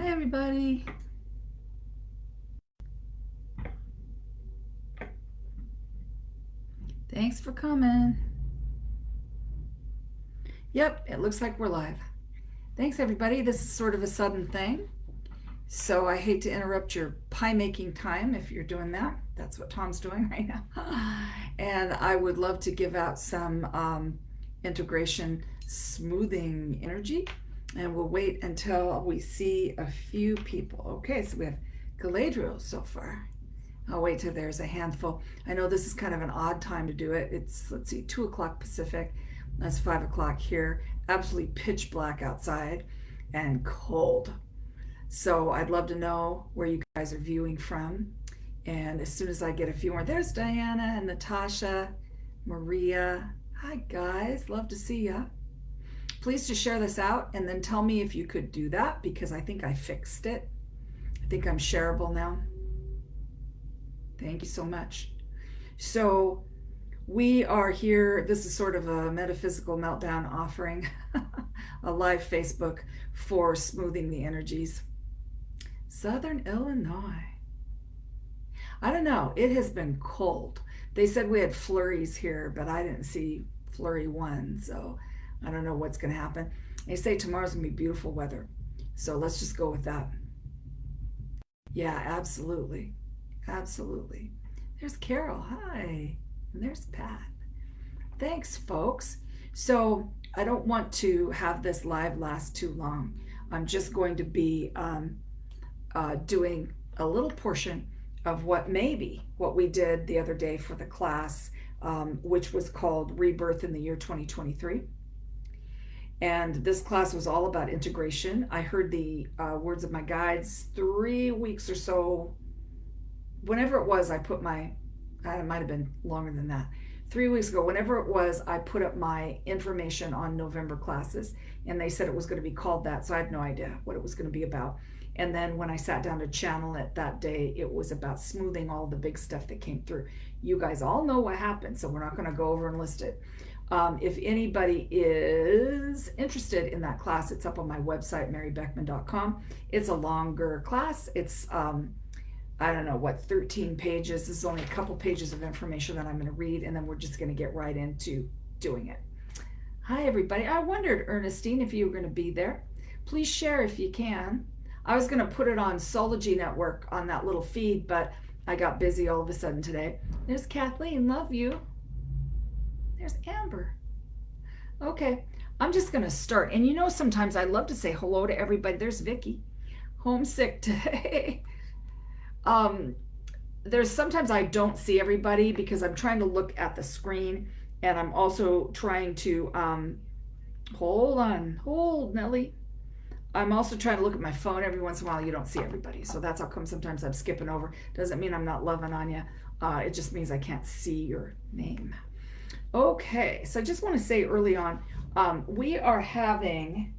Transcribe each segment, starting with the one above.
Hi, everybody. Thanks for coming. Yep, it looks like we're live. Thanks, everybody. This is sort of a sudden thing, so I hate to interrupt your pie making time if you're doing that. That's what Tom's doing right now. And I would love to give out some integration smoothing energy, and we'll wait until we see a few people. Okay, so we have Galadriel so far. I'll wait till there's a handful. I know this is kind of an odd time to do it. It's, let's see, 2 o'clock Pacific. That's 5 o'clock here. Absolutely pitch black outside and cold. So I'd love to know where you guys are viewing from. And as soon as I get a few more, there's Diana and Natasha, Maria. Hi, guys. Love to see ya. Please just share this out and then tell me if you could do that because I think I fixed it. I think I'm shareable now. Thank you so much. So we are here. This is sort of a metaphysical meltdown offering, a live Facebook for smoothing the energies. Southern Illinois. I don't know. It has been cold. They said we had flurries here, but I didn't see flurry one. So I don't know what's going to happen. They say tomorrow's going to be beautiful weather. So let's just go with that. Yeah, absolutely. Absolutely. There's Carol. Hi. And there's Pat. Thanks, folks. So I don't want to have this live last too long. I'm just going to be doing a little portion of what we did the other day for the class, which was called Rebirth in the Year 2023. And this class was all about integration. I heard the words of my guides 3 weeks or so. Whenever it was, I put my, it might have been longer than that, 3 weeks ago, whenever it was, I put up my information on November classes, and they said it was going to be called that, so I had no idea what it was going to be about. And then when I sat down to channel it that day, it was about smoothing all the big stuff that came through. You guys all know what happened, so we're not going to go over and list it. If anybody is interested in that class, it's up on my website, marybeckman.com. It's a longer class. It's I don't know what, 13 pages. This is only a couple pages of information that I'm going to read, and then we're just going to get right into doing it. Hi, everybody. I wondered, Ernestine, if you were going to be there. Please share if you can. I was going to put it on Sology Network on that little feed, but I got busy all of a sudden today. There's Kathleen. Love you. There's Amber. Okay, I'm just going to start. And you know, sometimes I love to say hello to everybody. There's Vicky. Homesick today. There's sometimes I don't see everybody because I'm trying to look at the screen, and I'm also trying to hold Nellie. I'm also trying to look at my phone every once in a while. You don't see everybody, so that's how come sometimes I'm skipping over. Doesn't mean I'm not loving on you. It just means I can't see your name. Okay, so I just want to say early on, we are having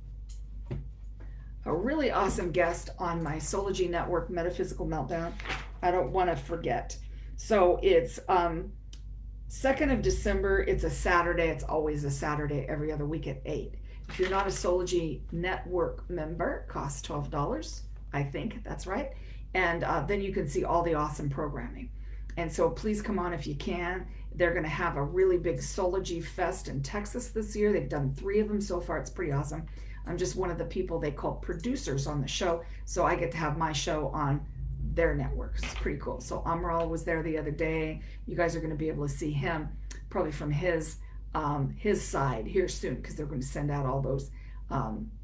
a really awesome guest on my Sology Network Metaphysical Meltdown. I don't want to forget. So it's 2nd of December. It's a Saturday. It's always a Saturday every other week at 8. If you're not a Sology Network member, it costs $12. I think that's right. And then you can see all the awesome programming. And so please come on if you can. They're going to have a really big Sology Fest in Texas this year. They've done 3 of them so far. It's pretty awesome. I'm just one of the people they call producers on the show, so I get to have my show on their network. It's pretty cool. So Amaral was there the other day. You guys are going to be able to see him probably from his side here soon because they're going to send out all those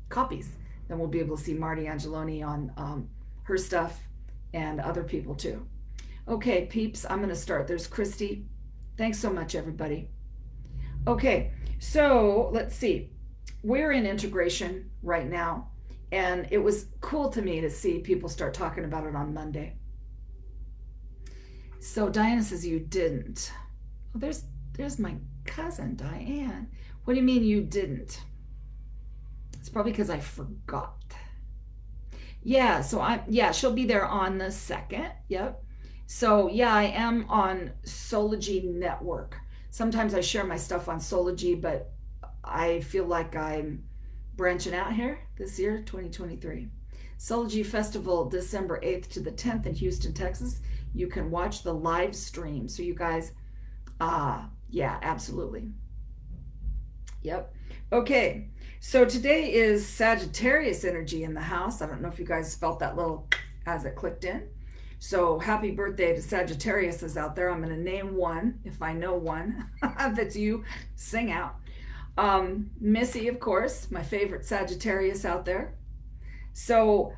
copies. Then we'll be able to see Marty Angeloni on her stuff and other people too. Okay, peeps, I'm going to start. There's Christy. Thanks so much, everybody. Okay, so let's see. We're in integration right now, and it was cool to me to see people start talking about it on Monday. So Diana says you didn't. Well, there's my cousin Diane. What do you mean you didn't? It's probably because I forgot. Yeah, so she'll be there on the 2nd. Yep. So yeah, I am on Sology Network. Sometimes I share my stuff on Sology, but I feel like I'm branching out here this year, 2023. Sology Festival, December 8th to the 10th in Houston, Texas. You can watch the live stream. So you guys, yeah, absolutely. Yep. Okay. So today is Sagittarius energy in the house. I don't know if you guys felt that little as it clicked in. So happy birthday to Sagittarius is out there. I'm going to name one if I know one. That's you. Sing out. Missy, of course, my favorite Sagittarius out there. So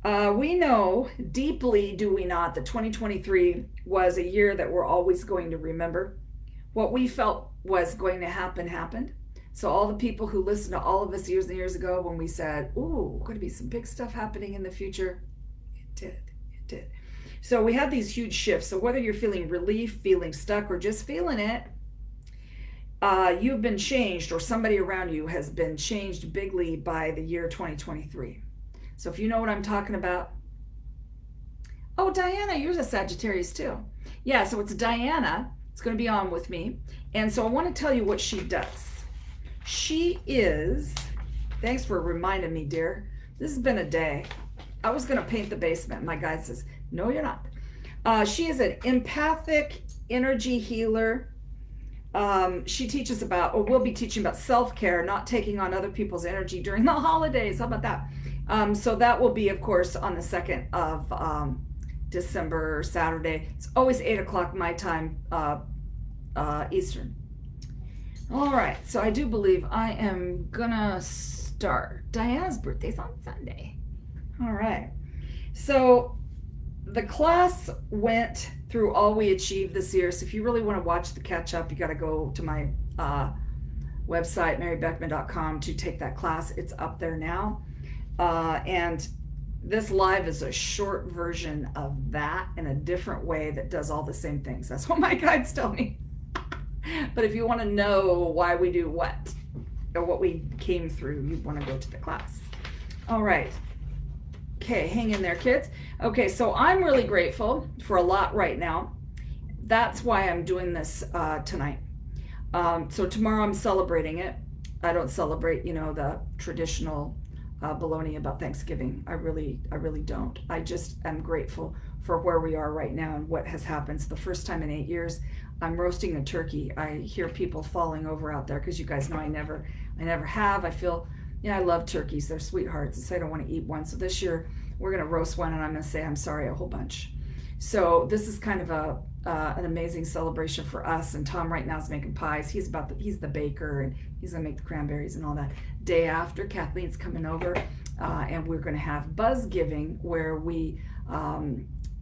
we know deeply, do we not, that 2023 was a year that we're always going to remember. What we felt was going to happen happened. So all the people who listened to all of us years and years ago when we said, ooh, going to be some big stuff happening in the future, it did. It did. So we had these huge shifts. So whether you're feeling relief, feeling stuck, or just feeling it, you've been changed, or somebody around you has been changed bigly by the year 2023. So if you know what I'm talking about. Oh, Diana, you're a Sagittarius too. Yeah, so it's Diana. It's going to be on with me. And so I want to tell you what she does. She is, thanks for reminding me, dear. This has been a day. I was going to paint the basement. My guy says, no, you're not. She is an empathic energy healer. She teaches about, or will be teaching about self-care, not taking on other people's energy during the holidays. How about that? So that will be, of course, on the 2nd of December, Saturday. It's always 8 o'clock my time, Eastern. All right, so I do believe I am gonna start. Diana's birthday's on Sunday. All right, so the class went through all we achieved this year. So if you really want to watch the catch up, you got to go to my website, marybeckman.com, to take that class. It's up there now. And this live is a short version of that in a different way that does all the same things. That's what my guides tell me. But if you want to know why we do what, or what we came through, you want to go to the class. All right. Okay, hang in there, kids. Okay, so I'm really grateful for a lot right now. That's why I'm doing this tonight. So tomorrow I'm celebrating it. I don't celebrate, the traditional baloney about Thanksgiving. I really don't. I just am grateful for where we are right now and what has happened. It's the first time in 8 years I'm roasting a turkey. I hear people falling over out there because you guys know I never have. I feel, I love turkeys. They're sweethearts. And so I don't want to eat one. So this year we're going to roast one, and I'm going to say I'm sorry a whole bunch. So this is kind of an amazing celebration for us. And Tom right now is making pies. He's the baker, and he's going to make the cranberries and all that. Day after, Kathleen's coming over, and we're going to have buzz giving, where we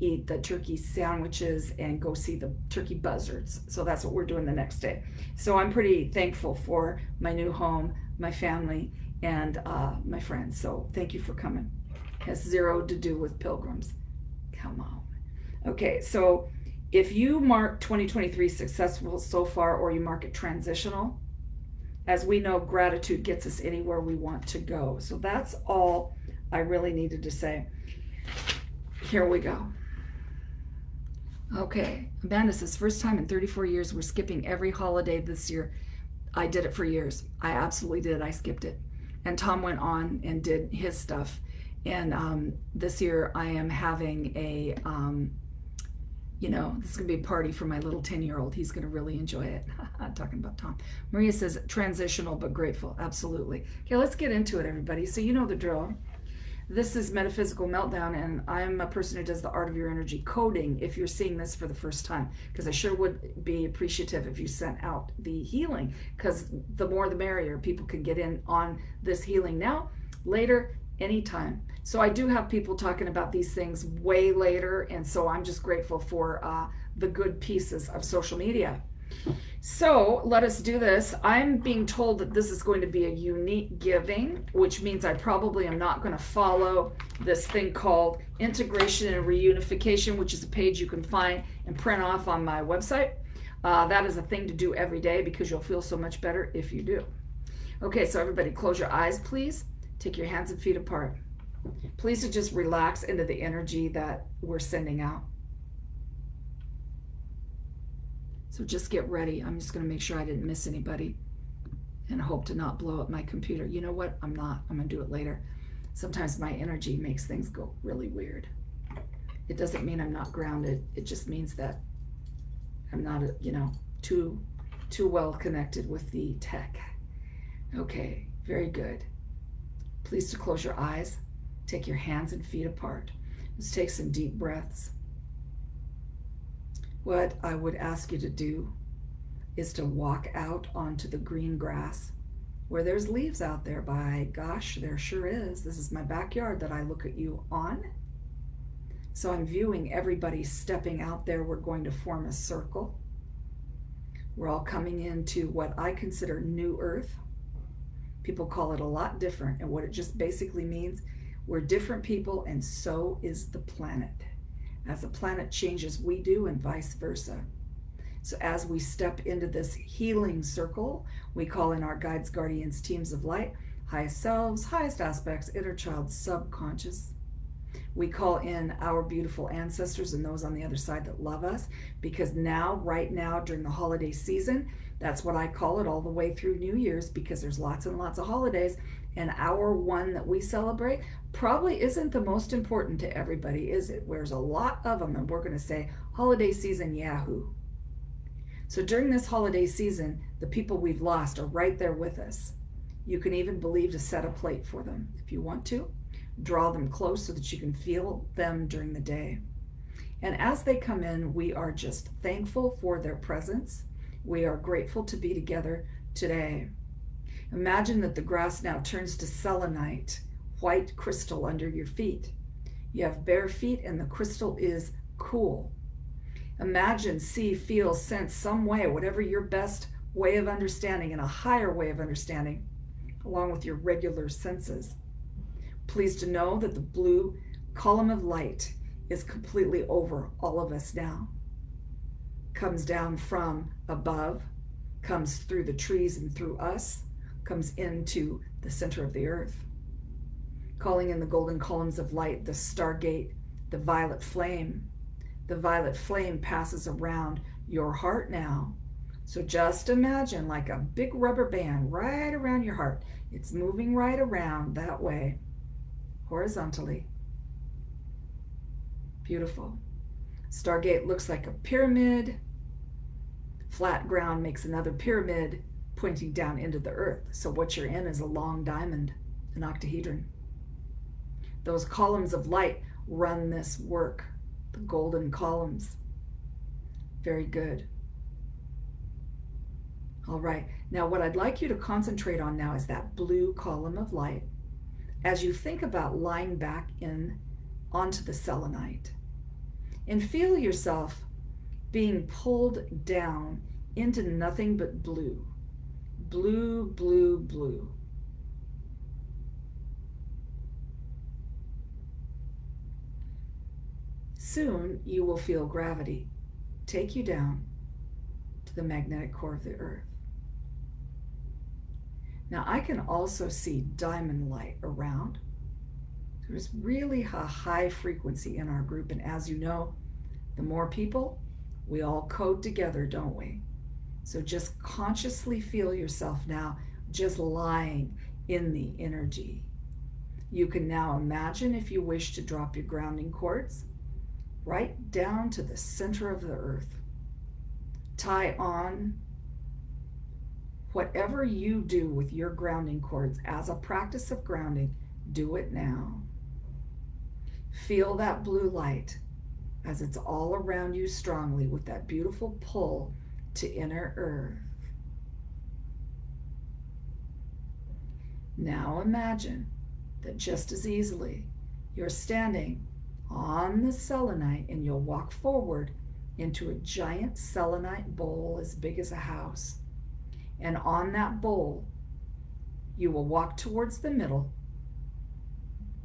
eat the turkey sandwiches and go see the turkey buzzards. So that's what we're doing the next day. So I'm pretty thankful for my new home, my family, and my friends. So thank you for coming. Has zero to do with pilgrims. Come on. Okay, so if you mark 2023 successful so far, or you mark it transitional, as we know, gratitude gets us anywhere we want to go. So that's all I really needed to say. Here we go. Okay, Amanda says, first time in 34 years, we're skipping every holiday this year. I did it for years. I absolutely did. I skipped it. And Tom went on and did his stuff. And this year I am having a, this is going to be a party for my little 10-year-old. He's going to really enjoy it. I'm talking about Tom. Maria says, transitional but grateful. Absolutely. Okay, let's get into it, everybody. So you know the drill. This is Metaphysical Meltdown, and I'm a person who does the Art of Your Energy coding if you're seeing this for the first time, because I sure would be appreciative if you sent out the healing, because the more the merrier. People can get in on this healing now, later, anytime. So I do have people talking about these things way later, and so I'm just grateful for the good pieces of social media. So let us do this. I'm being told that this is going to be a unique giving, which means I probably am not going to follow this thing called Integration and Reunification, which is a page you can find and print off on my website. That is a thing to do every day, because you'll feel so much better if you do. Okay, so everybody close your eyes, please. Take your hands and feet apart. Please to just relax into the energy that we're sending out. So just get ready. I'm just going to make sure I didn't miss anybody and hope to not blow up my computer. You know what? I'm not. I'm going to do it later. Sometimes my energy makes things go really weird. It doesn't mean I'm not grounded. It just means that I'm not, too well connected with the tech. Okay, very good. Please to close your eyes. Take your hands and feet apart. Let's take some deep breaths. What I would ask you to do is to walk out onto the green grass where there's leaves out there. By gosh, there sure is. This is my backyard that I look at you on. So I'm viewing everybody stepping out there. We're going to form a circle. We're all coming into what I consider New Earth. People call it a lot different, and what it just basically means, we're different people, and so is the planet. As the planet changes, we do, and vice versa. So as we step into this healing circle, we call in our guides, guardians, teams of light, highest selves, highest aspects, inner child, subconscious. We call in our beautiful ancestors and those on the other side that love us, because right now, during the holiday season, that's what I call it all the way through New Year's, because there's lots and lots of holidays, and our one that we celebrate probably isn't the most important to everybody, is it? There's a lot of them, and we're going to say holiday season yahoo. So during this holiday season, the people we've lost are right there with us. You can even believe to set a plate for them if you want to. Draw them close so that you can feel them during the day. And as they come in, we are just thankful for their presence. We are grateful to be together today. Imagine that the grass now turns to selenite, white crystal under your feet. You have bare feet and the crystal is cool. Imagine, see, feel, sense some way, whatever your best way of understanding and a higher way of understanding, along with your regular senses. Pleased to know that the blue column of light is completely over all of us now. Comes down from above, comes through the trees and through us, comes into the center of the earth. Calling in the golden columns of light, the stargate, the violet flame. The violet flame passes around your heart now. So just imagine like a big rubber band right around your heart. It's moving right around that way. Horizontally. Beautiful. Stargate looks like a pyramid. Flat ground makes another pyramid pointing down into the earth. So what you're in is a long diamond, an octahedron. Those columns of light run this work, the golden columns. Very good. All right, now what I'd like you to concentrate on now is that blue column of light. As you think about lying back in onto the selenite, and feel yourself being pulled down into nothing but blue. Blue, blue, blue. Soon you will feel gravity take you down to the magnetic core of the earth. Now I can also see diamond light around. There's really a high frequency in our group, and as you know, the more people, we all code together, don't we? So just consciously feel yourself now just lying in the energy. You can now imagine, if you wish, to drop your grounding cords right down to the center of the earth. Tie on whatever you do with your grounding cords as a practice of grounding. Do it now. Feel that blue light as it's all around you strongly with that beautiful pull to inner earth. Now imagine that just as easily you're standing on the selenite, and you'll walk forward into a giant selenite bowl as big as a house. And on that bowl, you will walk towards the middle.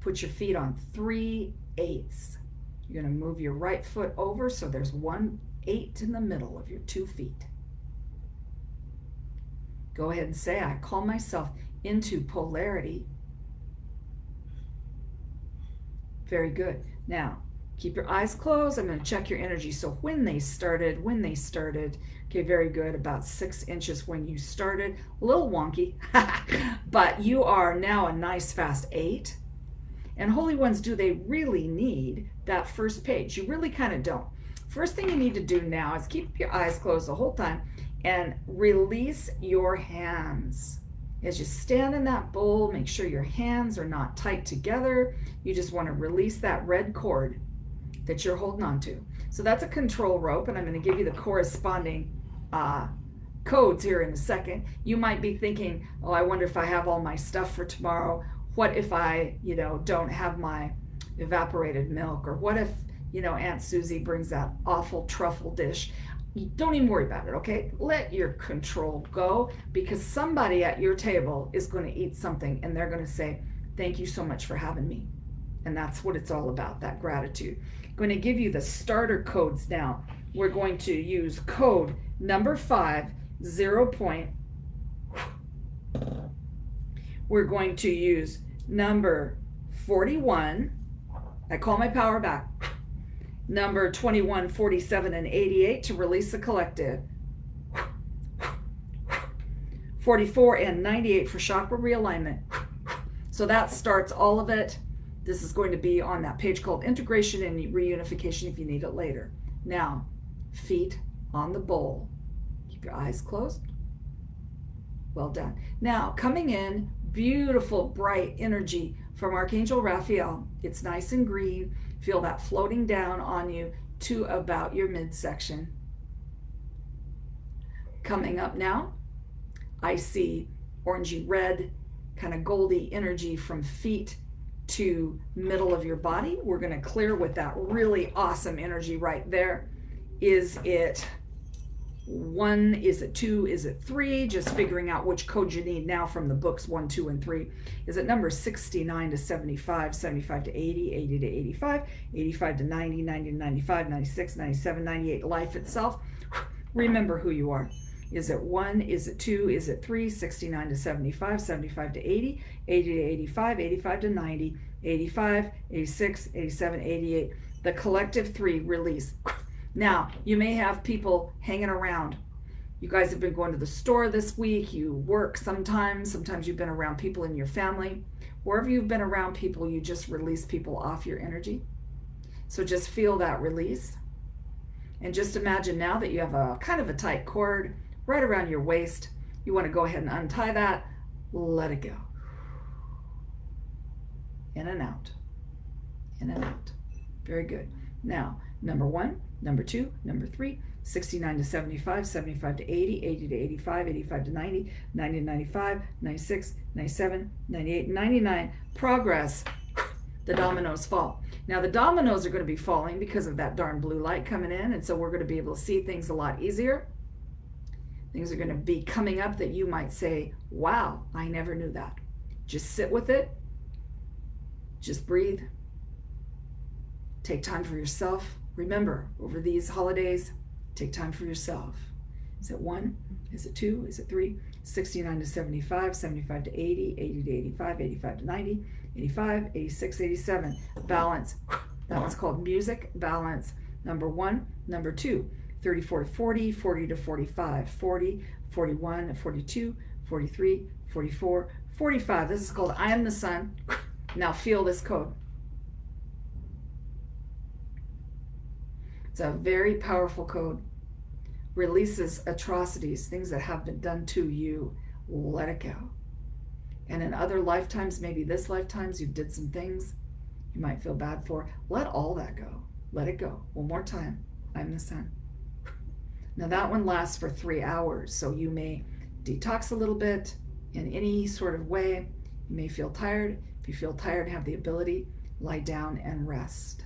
Put your feet on 3/8. You're going to move your right foot over so there's 1/8 in the middle of your 2 feet. Go ahead and say, I call myself into polarity. Very good. Now, keep your eyes closed. I'm going to check your energy. So when they started, okay, very good, about 6 inches when you started, a little wonky, but you are now a nice fast 8. And holy ones, do they really need that first page? You really kind of don't. First thing you need to do now is keep your eyes closed the whole time and release your hands. As you stand in that bowl, make sure your hands are not tight together. You just want to release that red cord that you're holding on to. So that's a control rope, and I'm going to give you the corresponding codes here in a second. You might be thinking, oh, I wonder if I have all my stuff for tomorrow. What if I, don't have my evaporated milk? Or what if, Aunt Susie brings that awful truffle dish? Don't even worry about it, okay? Let your control go, because somebody at your table is going to eat something and they're going to say, thank you so much for having me. And that's what it's all about, that gratitude. I'm going to give you the starter codes now. We're going to use code number 5, 0 point. We're going to use number 41. I call my power back. Number 21, 47, and 88 to release the collective. 44 and 98 for chakra realignment. So that starts all of it. This is going to be on that page called Integration and Reunification if you need it later. Now, feet on the bowl. Keep your eyes closed. Well done. Now, coming in, beautiful, bright energy from Archangel Raphael. It's nice and green. Feel that floating down on you to about your midsection. Coming up now, I see orangey red, kind of goldy energy from feet to middle of your body. We're going to clear with that really awesome energy right there. Is it 1? Is it 2? Is it 3? Just figuring out which code you need now from the books 1, 2, and 3. Is it number 69 to 75, 75 to 80, 80 to 85, 85 to 90, 90 to 95, 96, 97, 98, life itself? Remember who you are. Is it 1? Is it 2? Is it 3? 69 to 75, 75 to 80, 80 to 85, 85 to 90, 85, 86, 87, 88. The collective 3, release. Now, you may have people hanging around. You guys have been going to the store this week. You work sometimes you've been around people in your family. Wherever you've been around people, you just release people off your energy. So just feel that release. And just imagine now that you have a kind of a tight cord right around your waist. You want to go ahead and untie that. Let it go. In and out. In and out. Very good. Now, number 1, number 2, number 3, 69 to 75, 75 to 80, 80 to 85, 85 to 90, 90 to 95, 96, 97, 98, 99. Progress. The dominoes fall. Now the dominoes are going to be falling because of that darn blue light coming in, and so we're going to be able to see things a lot easier. Things are going to be coming up that you might say, wow, I never knew that. Just sit with it. Just breathe. Take time for yourself. Remember, over these holidays, take time for yourself. Is it 1? Is it 2? Is it 3? 69 to 75, 75 to 80, 80 to 85, 85 to 90, 85, 86, 87. Balance. That one's called music. Balance. Number 1. Number 2. 34 to 40, 40 to 45, 40, 41, 42, 43, 44, 45. This is called I Am the Sun. Now feel this code. It's a very powerful code. Releases atrocities, things that have been done to you. Let it go. And in other lifetimes, maybe this lifetimes, you did some things you might feel bad for. Let all that go. Let it go. One more time. I'm the sun. Now that one lasts for 3 hours, so you may detox a little bit in any sort of way. You may feel tired. If you feel tired, have the ability, lie down and rest.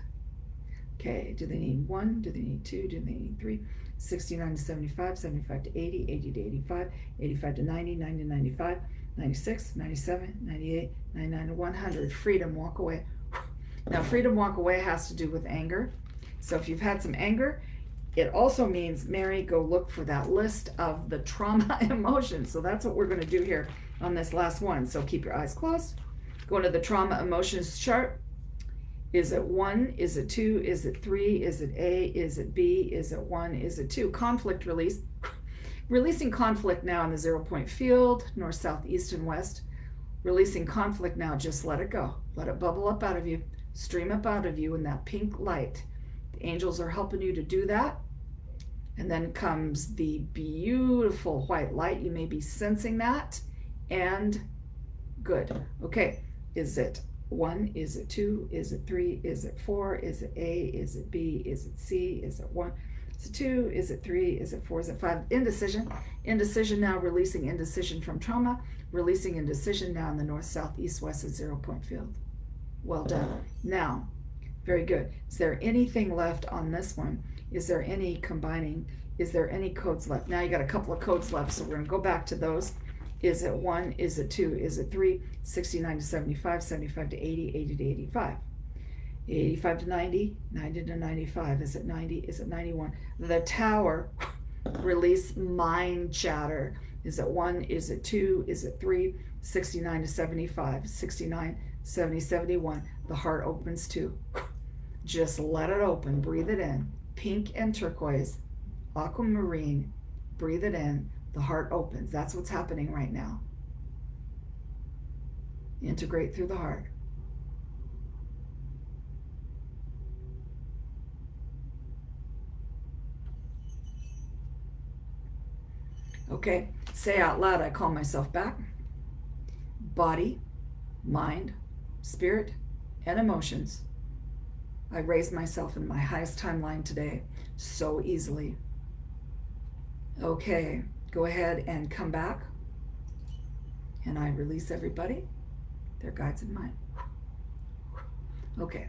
Okay, do they need 1? Do they need 2? Do they need 3? 69 to 75, 75 to 80, 80 to 85, 85 to 90, 90 to 95, 96, 97, 98, 99 to 100. Freedom, walk away. Now, freedom, walk away has to do with anger. So if you've had some anger, it also means, Mary, go look for that list of the trauma emotions. So that's what we're going to do here on this last one. So keep your eyes closed. Go into the trauma emotions chart. Is it 1? Is it 2? Is it 3? Is it A? Is it B? Is it 1? Is it 2? Conflict release. Releasing conflict now in the 0 point field, north, south, east, and west. Releasing conflict now. Just let it go. Let it bubble up out of you. Stream up out of you in that pink light. The angels are helping you to do that. And then comes the beautiful white light. You may be sensing that. And good. Okay. Is it 1? Is it 2? Is it 3? Is it 4? Is it A? Is it B? Is it C? Is it 1? Is it 2? Is it 3? Is it 4? Is it 5? Indecision. Indecision now. Releasing indecision from trauma. Releasing indecision now in the north, south, east, west, and 0-point field. Well done. Now, very good. Is there anything left on this one? Is there any combining? Is there any codes left? Now you got a couple of codes left, so we're going to go back to those. Is it 1? Is it 2? Is it 3? 69 to 75, 75 to 80, 80 to 85. 85 to 90, 90 to 95. Is it 90? Is it 91? The tower, release mind chatter. Is it 1? Is it 2? Is it 3? 69 to 75, 69, 70, 71. The heart opens too. Just let it open. Breathe it in. Pink and turquoise, aquamarine. Breathe it in. The heart opens. That's what's happening right now. Integrate through the heart. Okay, say out loud, I call myself back. Body, mind, spirit, and emotions. I raise myself in my highest timeline today so easily. Okay, go ahead and come back. And I release everybody, their guides and mine. Okay,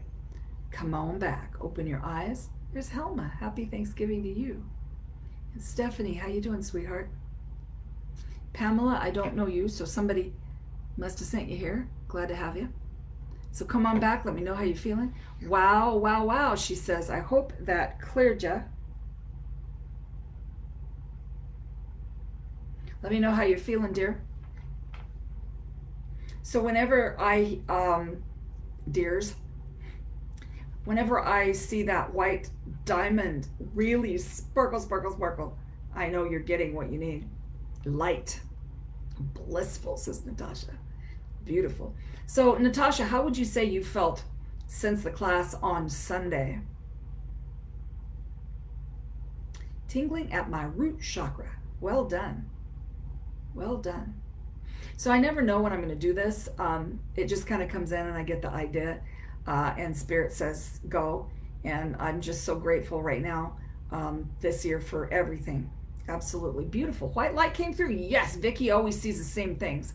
come on back. Open your eyes. There's Helma. Happy Thanksgiving to you. And Stephanie, how you doing, sweetheart? Pamela, I don't know you, so somebody must have sent you here. Glad to have you. So come on back. Let me know how you're feeling. Wow, wow, wow, she says. I hope that cleared you. Let me know how you're feeling, dear. So whenever I, dears, whenever I see that white diamond really sparkle, sparkle, sparkle, I know you're getting what you need. Light. Blissful, says Natasha. Beautiful. So, Natasha, how would you say you felt since the class on Sunday? Tingling at my root chakra. Well done. Well done. So I never know when I'm going to do this. It just kind of comes in and I get the idea and Spirit says go. And I'm just so grateful right now this year for everything. Absolutely beautiful. White light came through. Yes, Vicky always sees the same things.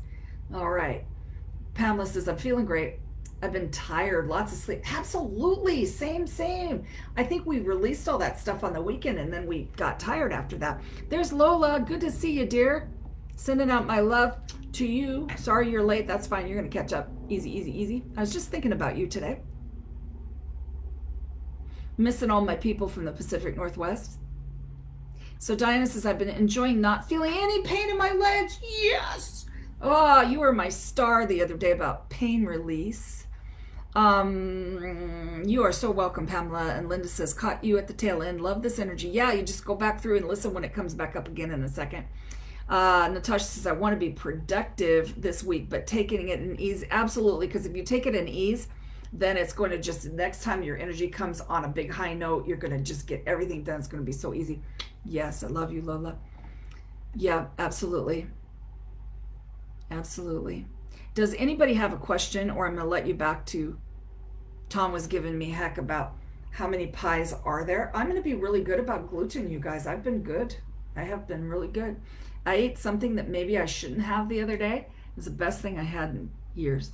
All right. Pamela says, I'm feeling great. I've been tired, lots of sleep. Absolutely, same. I think we released all that stuff on the weekend and then we got tired after that. There's Lola. Good to see you, dear. Sending out my love to you. Sorry you're late. That's fine. You're going to catch up. Easy. I was just thinking about you today. Missing all my people from the Pacific Northwest. So Diana says, I've been enjoying not feeling any pain in my legs. Yes. Oh, you were my star the other day about pain release. You are so welcome, Pamela. And Linda says, caught you at the tail end. Love this energy. Yeah, you just go back through and listen when it comes back up again in a second. Natasha says, I want to be productive this week, but taking it in ease. Absolutely, because if you take it in ease, then it's going to just, next time your energy comes on a big high note, you're going to just get everything done. It's going to be so easy. Yes, I love you, Lola. Yeah, absolutely. Absolutely. Does anybody have a question, or I'm going to let you back to, Tom was giving me heck about how many pies are there. I'm going to be really good about gluten, you guys. I've been good. I have been really good. I ate something that maybe I shouldn't have the other day. It was the best thing I had in years.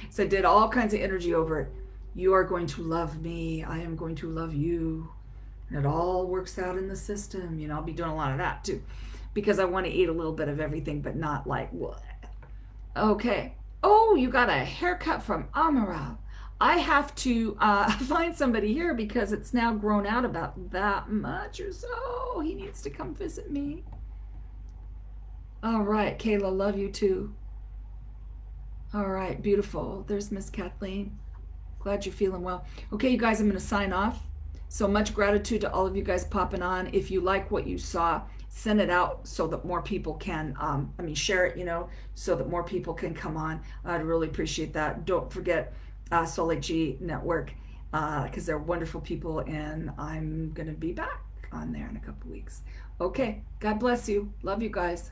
So I did all kinds of energy over it. You are going to love me. I am going to love you. And it all works out in the system. You know, I'll be doing a lot of that too, because I want to eat a little bit of everything, but not like, what? Okay. Oh, you got a haircut from Amaral. I have to find somebody here because it's now grown out about that much or so. He needs to come visit me. All right, Kayla, love you too. All right, beautiful. There's Miss Kathleen. Glad you're feeling well. Okay, you guys, I'm going to sign off. So much gratitude to all of you guys popping on. If you like what you saw, send it out so that more people can, share it, so that more people can come on. I'd really appreciate that. Don't forget Soul Lake G Network, because they're wonderful people, and I'm going to be back on there in a couple weeks. Okay, God bless you. Love you guys.